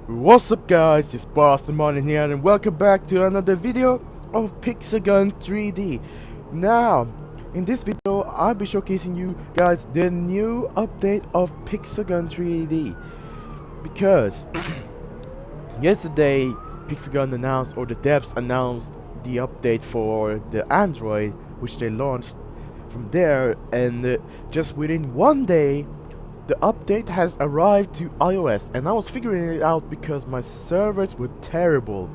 What's up guys, it's Boston Martin here and welcome back to another video of Pixagon 3D. Now, in this video I'll be showcasing you guys the new update of Pixagon 3D. Because yesterday Pixagon announced, or the devs announced, the update for the Android, which they launched from there, and just within one day the update has arrived to iOS, and I was figuring it out because my servers were terrible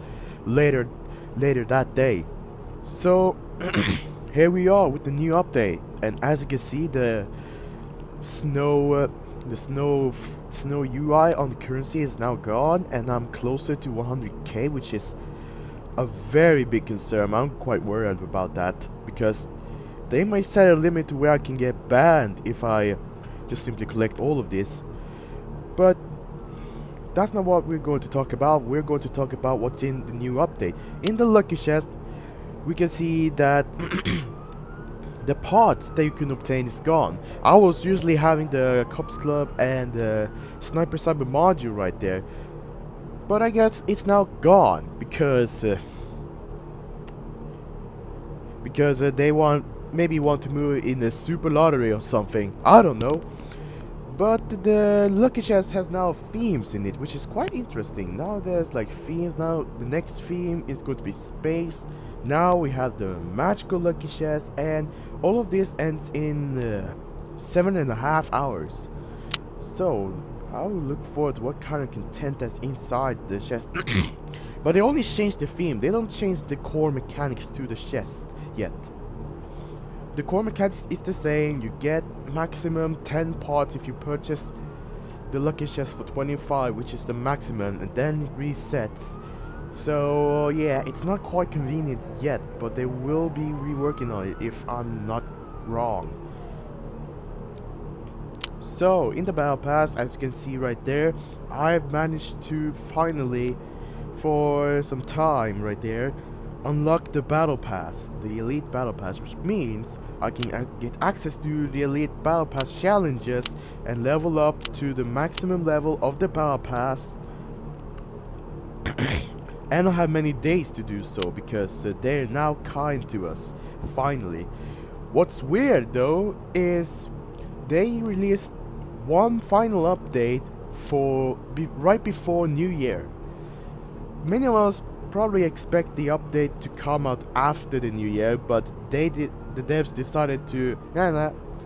later that day. So here we are with the new update, and as you can see, the snow UI on the currency is now gone, and I'm closer to 100k, which is a very big concern. I'm quite worried about that because they might set a limit to where I can get banned if I just simply collect all of this. But that's not what we're going to talk about. We're going to talk about what's in the new update. In the lucky chest, we can see that the parts that you can obtain is gone. I was usually having the Cops Club and the Sniper Cyber module right there, but I guess it's now gone because they maybe want to move it in the super lottery or something. I don't know. But the lucky chest has now themes in it, which is quite interesting. Now there's like themes. Now the next theme is going to be space. Now we have the magical lucky chest, and all of this ends in 7.5 hours. So I will look forward to what kind of content that's inside the chest. But they only changed the theme. They don't change the core mechanics to the chest yet. The core mechanics is the same. You get maximum 10 parts if you purchase the lucky chest for 25, which is the maximum, and then it resets. So yeah, it's not quite convenient yet, but they will be reworking on it if I'm not wrong. So in the battle pass, as you can see right there, I've managed to finally, for some time right there, unlock the battle pass, the elite battle pass, which means I can get access to the elite battle pass challenges and level up to the maximum level of the battle pass. And I have many days to do so because they're now kind to us, finally. What's weird though is they released one final update for right before New Year. Many of us probably expect the update to come out after the New Year, but the devs decided to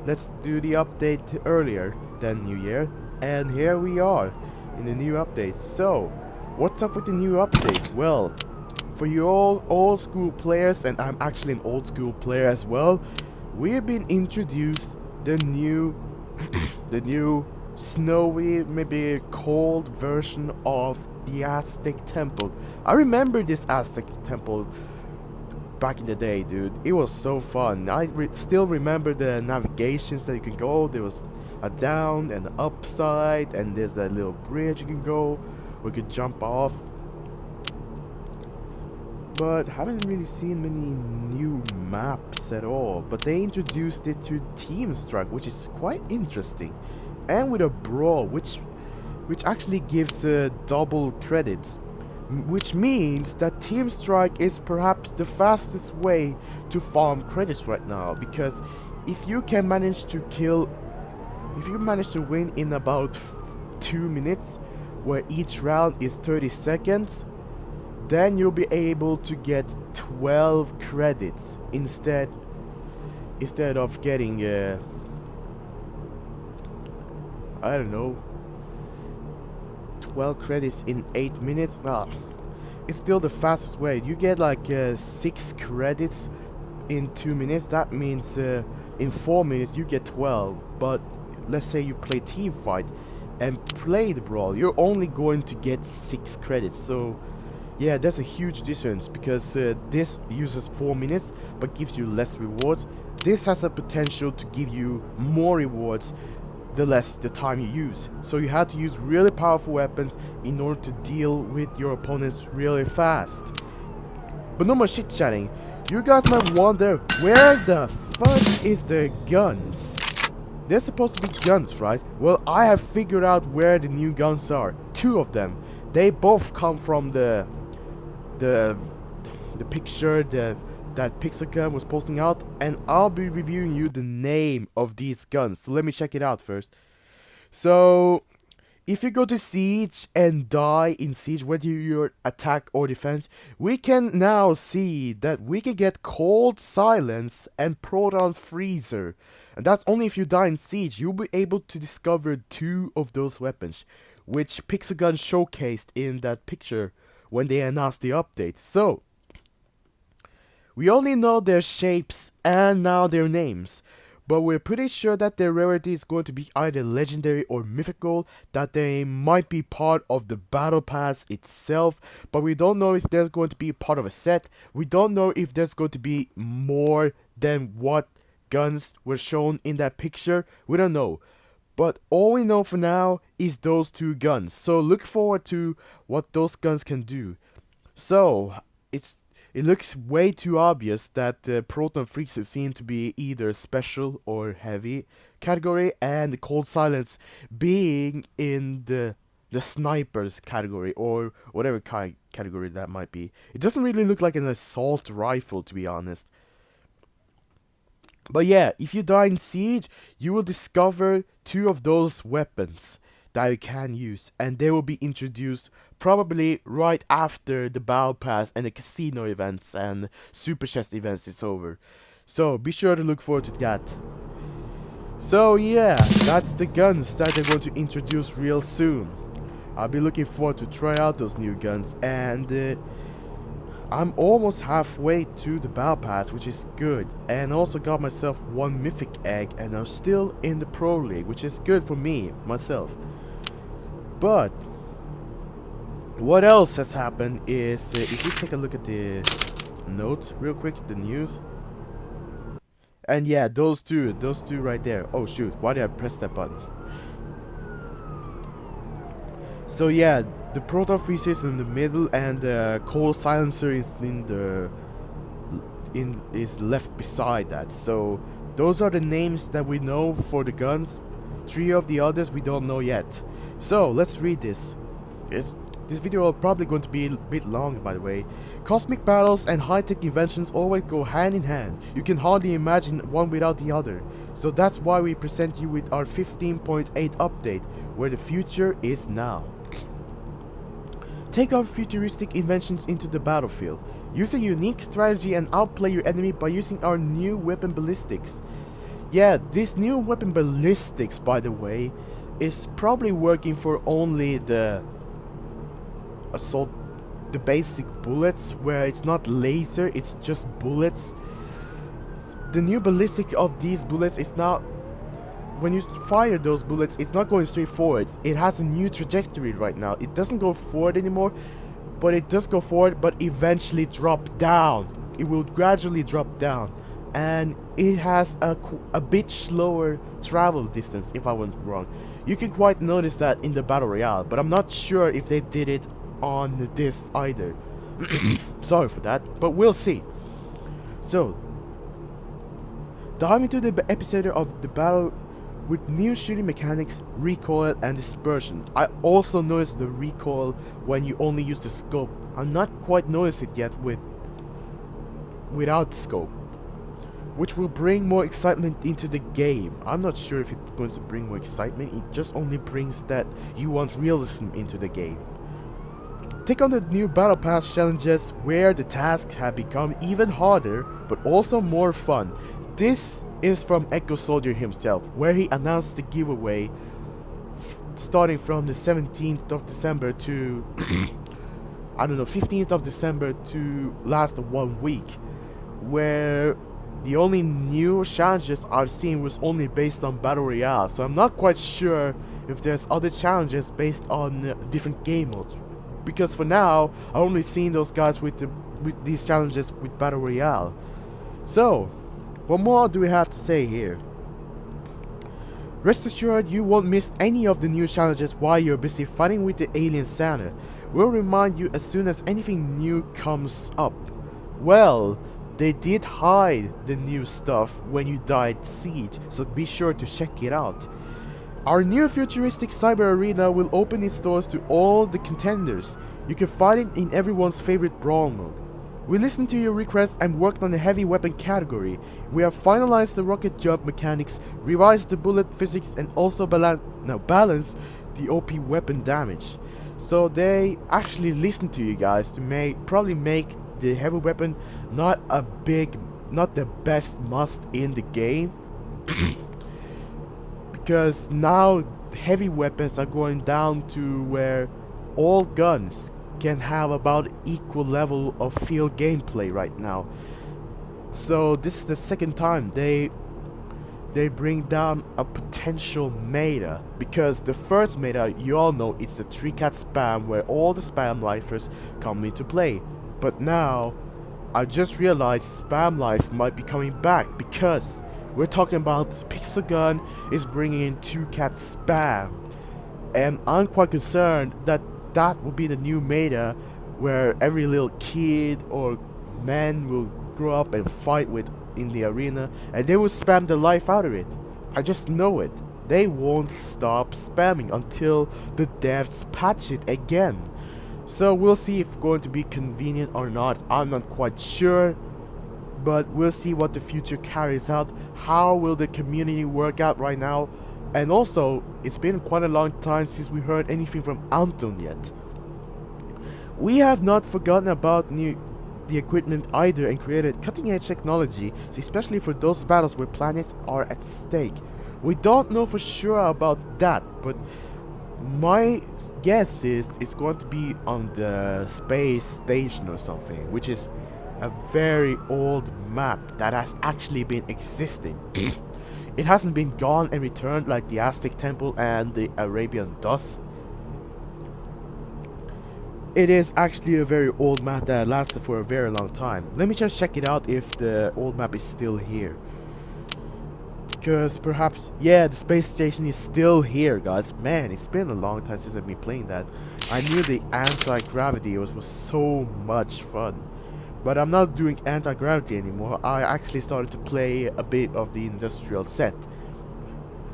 let's do the update earlier than New Year, and here we are in the new update. So what's up with the new update? Well, for you all old school players, and I'm actually an old school player as well, we've been introduced the new the new snowy, maybe cold version of the Aztec Temple. I remember this Aztec Temple back in the day, dude. It was so fun. I still remember the navigations that you can go. There was a down and an upside, and there's a little bridge you can go, or you could jump off. But haven't really seen many new maps at all. But they introduced it to Team Strike, which is quite interesting, and with a brawl, which actually gives double credits, which means that Team Strike is perhaps the fastest way to farm credits right now, because if you manage to win in about 2 minutes, where each round is 30 seconds, then you'll be able to get 12 credits instead of getting I don't know, 12 credits in 8 minutes. It's still the fastest way. You get like 6 credits in 2 minutes. That means in 4 minutes you get 12. But let's say you play team fight and play the brawl, you're only going to get 6 credits. So yeah, that's a huge difference, because this uses 4 minutes but gives you less rewards. This has a potential to give you more rewards the less the time you use. So you have to use really powerful weapons in order to deal with your opponents really fast. But no more chit chatting. You guys might wonder, where the fuck is the guns? They're supposed to be guns, right? Well, I have figured out where the new guns are. 2 of them. they both come from the the picture that Pixelgun was posting out, and I'll be reviewing you the name of these guns. So let me check it out first. So if you go to Siege and die in Siege, whether you're attack or defense, we can now see that we can get Cold Silence and Proton Freezer. And that's only if you die in Siege. You'll be able to discover 2 of those weapons, which Pixelgun showcased in that picture when they announced the update. So we only know their shapes and now their names, but we're pretty sure that their rarity is going to be either legendary or mythical, that they might be part of the battle pass itself, but we don't know if there's going to be part of a set. We don't know if there's going to be more than what guns were shown in that picture. We don't know. But all we know for now is those 2 guns. So look forward to what those guns can do. So it looks way too obvious that the Proton Freezer seem to be either special or heavy category, and the Cold Silence being in the snipers category or whatever category that might be. It doesn't really look like an assault rifle, to be honest. But yeah, if you die in Siege, you will discover 2 of those weapons that you can use, and they will be introduced probably right after the Battle Pass and the casino events and Super Chest events is over. So be sure to look forward to that. So yeah, that's the guns that they're going to introduce real soon. I'll be looking forward to try out those new guns, and I'm almost halfway to the Battle Pass, which is good, and also got myself 1 mythic egg, and I'm still in the Pro League, which is good for me, myself. But what else has happened is, if you take a look at the notes real quick, the news, and yeah, those two right there. Oh shoot, why did I press that button? So yeah, the Proton Freezer is in the middle, and the Cold Silencer is is left beside that. So those are the names that we know for the guns. 3 of the others we don't know yet. So let's read this. This video is probably going to be a bit long, by the way. Cosmic battles and high-tech inventions always go hand in hand. You can hardly imagine one without the other. So that's why we present you with our 15.8 update, where the future is now. Take our futuristic inventions into the battlefield. Use a unique strategy and outplay your enemy by using our new weapon ballistics. Yeah, this new weapon ballistics, by the way, is probably working for only the assault, the basic bullets, where it's not laser, it's just bullets. The new ballistic of these bullets is not, when you fire those bullets, it's not going straight forward. It has a new trajectory right now. It doesn't go forward anymore, but it does go forward, but eventually drop down. It will gradually drop down, and it has a bit slower travel distance, if I went wrong. You can quite notice that in the Battle Royale, but I'm not sure if they did it on this either. Sorry for that, but we'll see. So, dive into the epicenter of the battle with new shooting mechanics, recoil and dispersion. I also noticed the recoil when you only use the scope. I'm not quite noticed it yet without scope, which will bring more excitement into the game. I'm not sure if it's going to bring more excitement. It just only brings that you want realism into the game. Take on the new Battle Pass challenges, where the tasks have become even harder but also more fun. This is from Echo Soldier himself, where he announced the giveaway starting from the 17th of December to I don't know, 15th of December to last 1 week, where the only new challenges I've seen was only based on Battle Royale. So I'm not quite sure if there's other challenges based on different game modes, because for now I've only seen those guys with these challenges with Battle Royale. So what more do we have to say here? Rest assured you won't miss any of the new challenges while you're busy fighting with the alien Santa. We'll remind you as soon as anything new comes up. Well, they did hide the new stuff when you died Siege, so be sure to check it out. Our new futuristic cyber arena will open its doors to all the contenders. You can fight it in everyone's favorite brawl mode. We listened to your requests and worked on the heavy weapon category. We have finalized the rocket jump mechanics, revised the bullet physics, and also balanced the OP weapon damage. So they actually listened to you guys to probably make the heavy weapon not the best must in the game. Because now heavy weapons are going down to where all guns can have about equal level of field gameplay right now. So this is the second time they bring down a potential meta, because the first meta, you all know, it's the 3-cat spam where all the spam lifers come into play. But now I just realized spam life might be coming back, because we're talking about Pixel Gun is bringing in 2-cat spam, and I'm quite concerned that that will be the new meta where every little kid or man will grow up and fight with in the arena, and they will spam the life out of it. I just know it. They won't stop spamming until the devs patch it again. So we'll see if it's going to be convenient or not. I'm not quite sure, but we'll see what the future carries out. How will the community work out right now? And also, it's been quite a long time since we heard anything from Anton yet. We have not forgotten about the equipment either, and created cutting-edge technology, especially for those battles where planets are at stake. We don't know for sure about that, but my guess is it's going to be on the space station or something, which is a very old map that has actually been existing. It hasn't been gone and returned like the Aztec Temple and the Arabian Dust. It is actually a very old map that lasted for a very long time. Let me just check it out if the old map is still here. Because perhaps, yeah, the space station is still here, guys. Man, it's been a long time since I've been playing that. I knew the anti-gravity was so much fun. But I'm not doing anti-gravity anymore. I actually started to play a bit of the industrial set.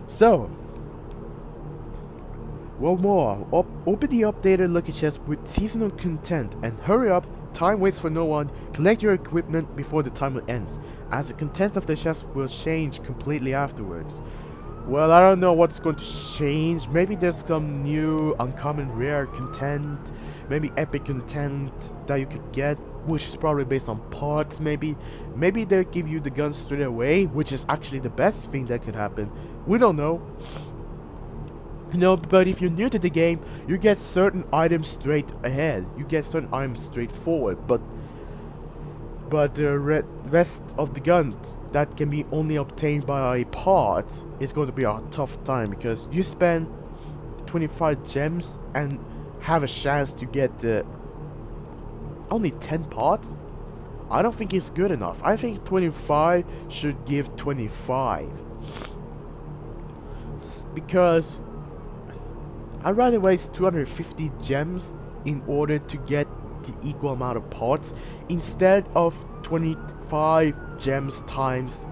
So, one more. Open the updated lucky chest with seasonal content, and hurry up. Time waits for no one. Collect your equipment before the timer ends, as the content of the chest will change completely afterwards. Well, I don't know what's going to change. Maybe there's some new uncommon rare content, maybe epic content that you could get, which is probably based on parts. Maybe they'll give you the gun straight away, which is actually the best thing that could happen. We don't know. No, but if you're new to the game, you get certain items straight ahead. You get certain items straight forward, but the rest of the gun that can be only obtained by parts is going to be a tough time, because you spend 25 gems and have a chance to get only 10 parts. I don't think it's good enough. I think 25 should give 25, because I'd rather waste 250 gems in order to get the equal amount of parts instead of 25 gems times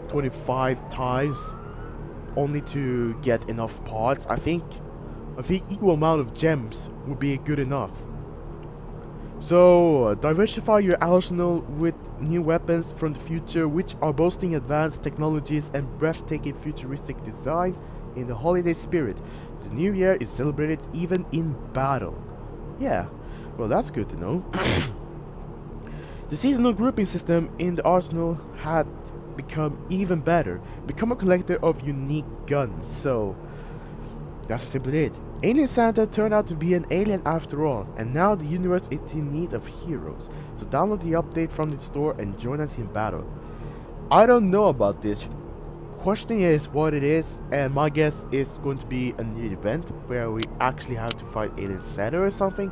25 times only to get enough parts. I think equal amount of gems would be good enough. So diversify your arsenal with new weapons from the future, which are boasting advanced technologies and breathtaking futuristic designs in the holiday spirit. The new year is celebrated even in battle. Yeah, well, that's good to know. The seasonal grouping system in the arsenal had become even better. Become a collector of unique guns. So that's simply it. Alien Santa turned out to be an alien after all, and now the universe is in need of heroes. So download the update from the store and join us in battle. I don't know about this. Question is what it is, and my guess is going to be a new event where we actually have to fight Alien Santa or something.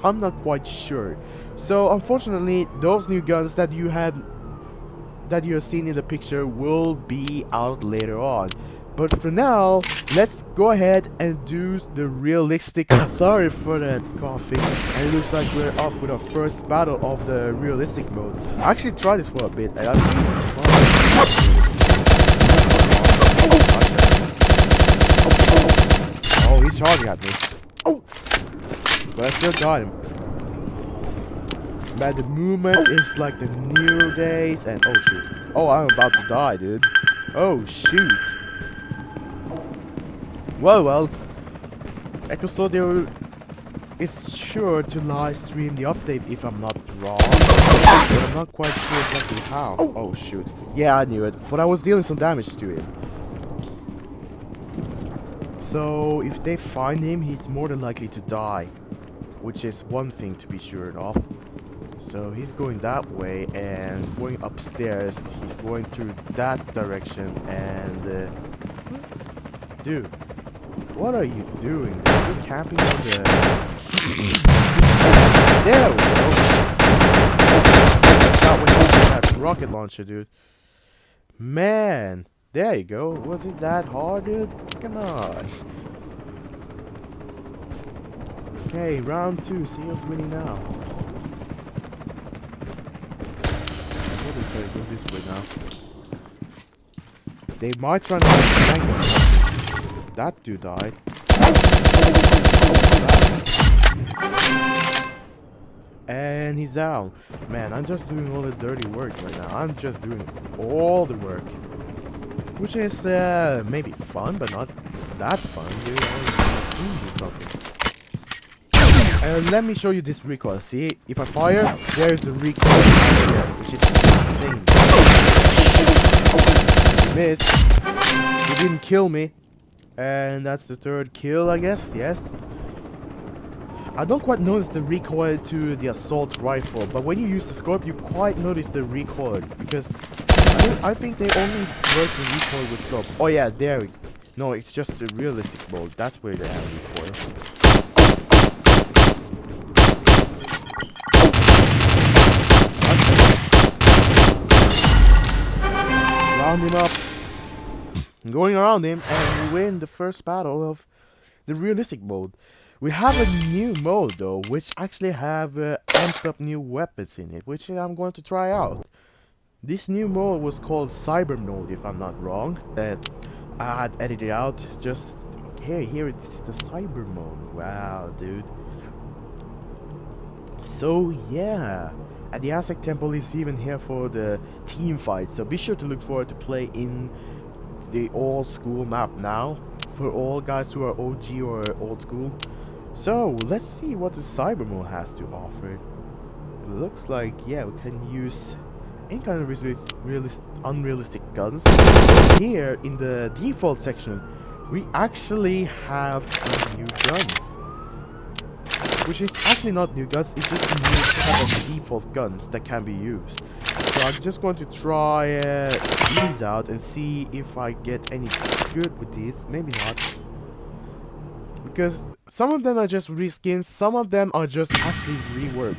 I'm not quite sure. So unfortunately, those new guns that you have seen in the picture will be out later on. But for now, let's go ahead and do the realistic. Sorry for that coughing. And it looks like we're off with our first battle of the realistic mode. I actually tried this for a bit, and I think it's fun. charging at me. Oh! But I still got him. Man, the movement is like the new days and oh shoot. Oh, I'm about to die, dude. Oh shoot. Well. Ecosodio is sure to live stream the update if I'm not wrong. But I'm not quite sure exactly how. Oh shoot. Yeah, I knew it. But I was dealing some damage to him. So if they find him, he's more than likely to die. Which is one thing to be sure of. So he's going that way and going upstairs. He's going through that direction and dude, what are you doing? Are you camping on the there we go. That was that rocket launcher, dude. Man, there you go. Was it that hard, dude? Come on. Okay, round 2. See who's winning now. Go this way now. They might try to flank us. That dude died. And he's down. Man, I'm just doing all the dirty work right now. I'm just doing all the work. Which is maybe fun, but not that fun. You do something. Let me show you this recoil. See, if I fire, there's a recoil here, which is insane. Missed. He didn't kill me. And that's the 3rd kill, I guess. Yes. I don't quite notice the recoil to the assault rifle, but when you use the scope, you quite notice the recoil because I think they only work the recoil with scope. Oh yeah, there we go. No, it's just the realistic mode. That's where they have recoil. Round him up. Going around him and we win the first battle of the realistic mode. We have a new mode though, which actually have amped up new weapons in it, which I'm going to try out. This new mode was called Cyber Mode, if I'm not wrong. I had edited out just okay. Here it's the Cyber Mode. Wow, dude. So yeah. And the Aztec Temple is even here for the team fight, so be sure to look forward to play in the old school map now for all guys who are OG or old school. So let's see what the cyber mode has to offer. It looks like yeah, we can use any kind of unrealistic guns. Here in the default section we actually have some new guns, which is actually not new guns, it's just a new type of default guns that can be used. So I'm just going to try these out and see if I get any good with these. Maybe not. Because some of them are just reskins, some of them are just actually reworked.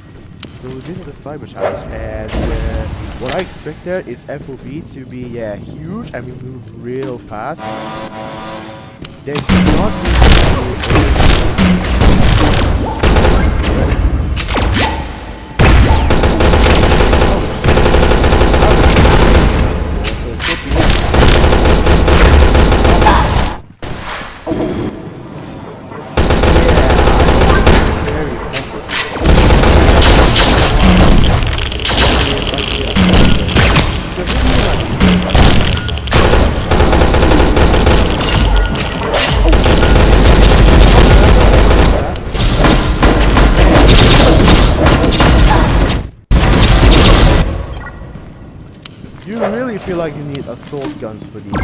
So this is the Cyber Challenge and what I expect there is FOV to be huge and we move real fast. They do not you really feel like you need assault guns for these.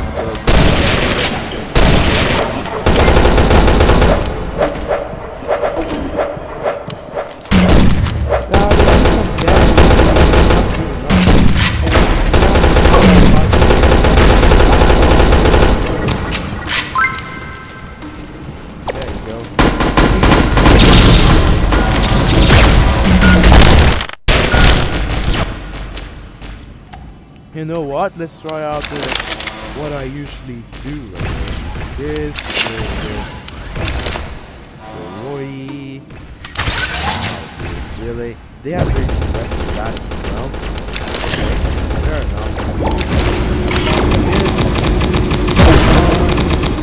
You know what? Let's try out what I usually do. This, Roy. Really? They have pretty much that as well. Okay, fair enough.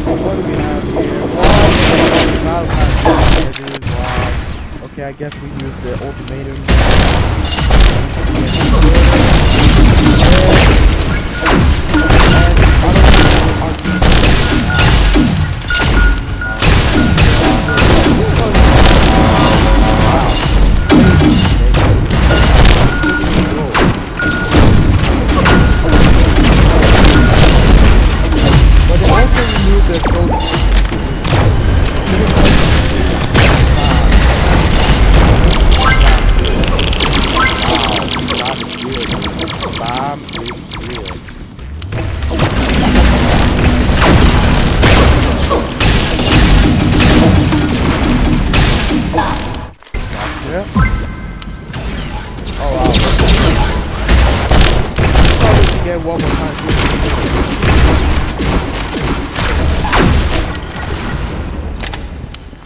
What do we have here? battle pass here, dude. Wow. Okay, I guess we use the ultimatum. But they also remove the close. Spam is weird. Gotcha. Oh wow. Probably should get one more time.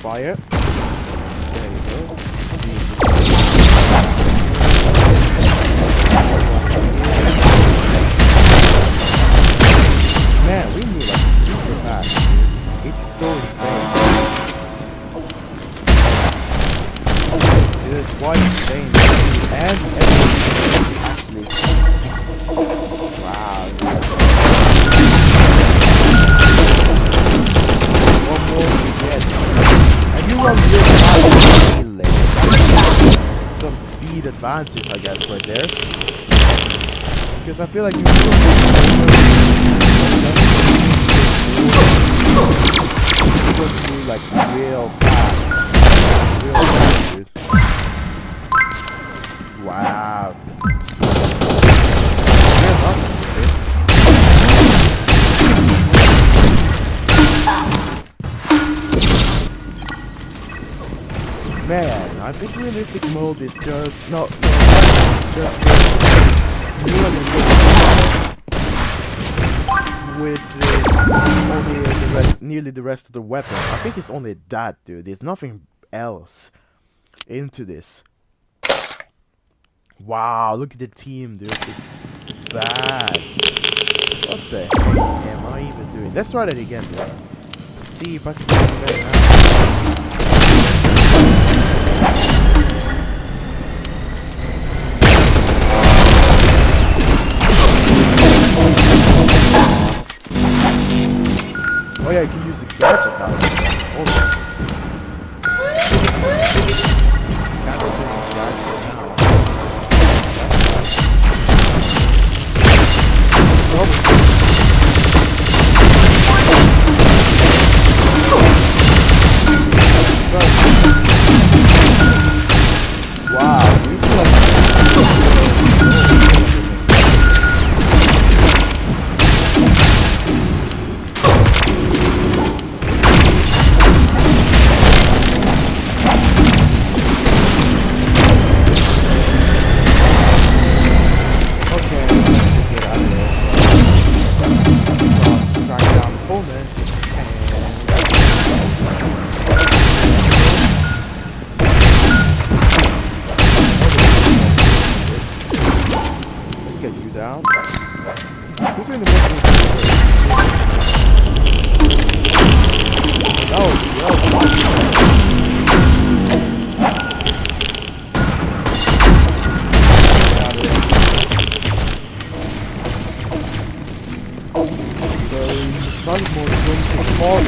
Fire. There you go. Man, we move like super fast, dude. It's so insane. It is quite insane. And everything actually. Wow. One more to get. And you run real fast relay. That's some speed advantage, I guess, right there. Because I feel like you go through like real fast. Real fast, dude. Wow. Man, I think realistic mode is just just with only the rest, nearly the rest of the weapon. I think it's only that, dude. There's nothing else into this. Wow, look at the team, dude. It's bad. What the heck am I even doing? Let's try that again, dude. See if I can do it better now. Oh yeah, you can use the gadget now. Hold on. Can't use the gadget now. Wow, we feel like down. Who can the Solid mode is going to fall.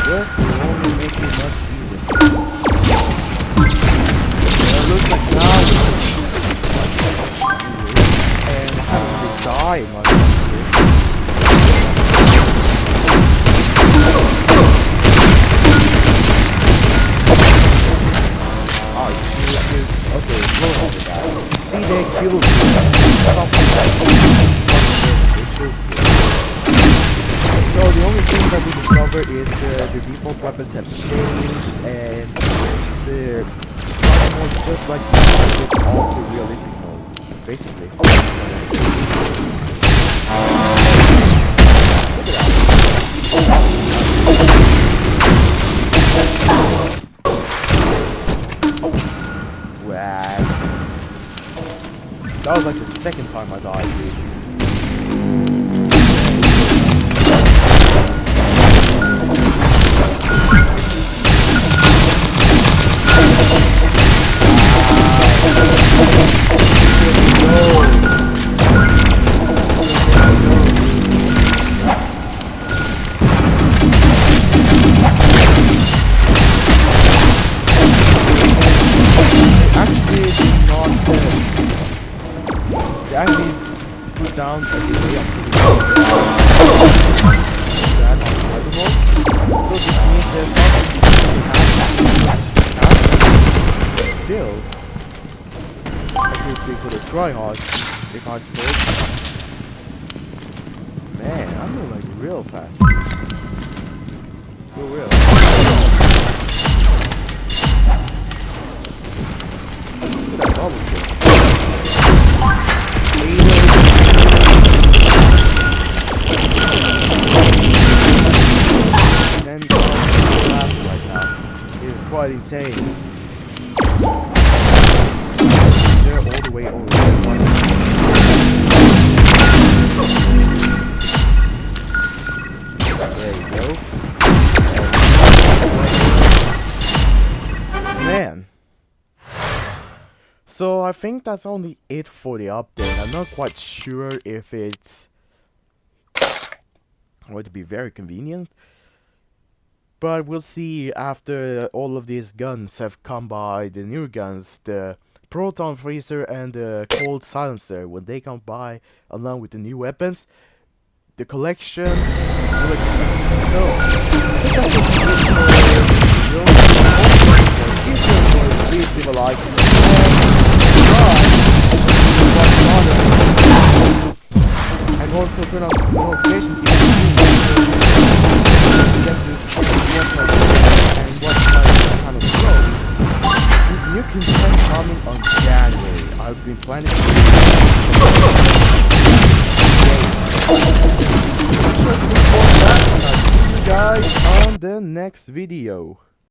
This will only make it much easier. It looks like now and I haven't really died much. Okay, go over that. See, they killed me. So the only thing that we discovered is the default weapons have changed and the fighting mode is just like the opposite of the realistic mode, basically. That was like the second time I died, dude. try hard, if I suppose. Man, I'm moving like real fast. For real. Look at that bubble kill. And then fast like that. It was quite insane. They're all the way over there. There you go. Man. So I think that's only it for the update. I'm not quite sure if it's going to be very convenient. But we'll see after all of these guns have come by, the new guns, the Proton Freezer and the Cold Silencer, when they come by along with the new weapons, the collection will expand. So, please leave a like and also turn on the notification to get this and watch my kind of show. New content coming on January. I've been planning to see you guys on the next video.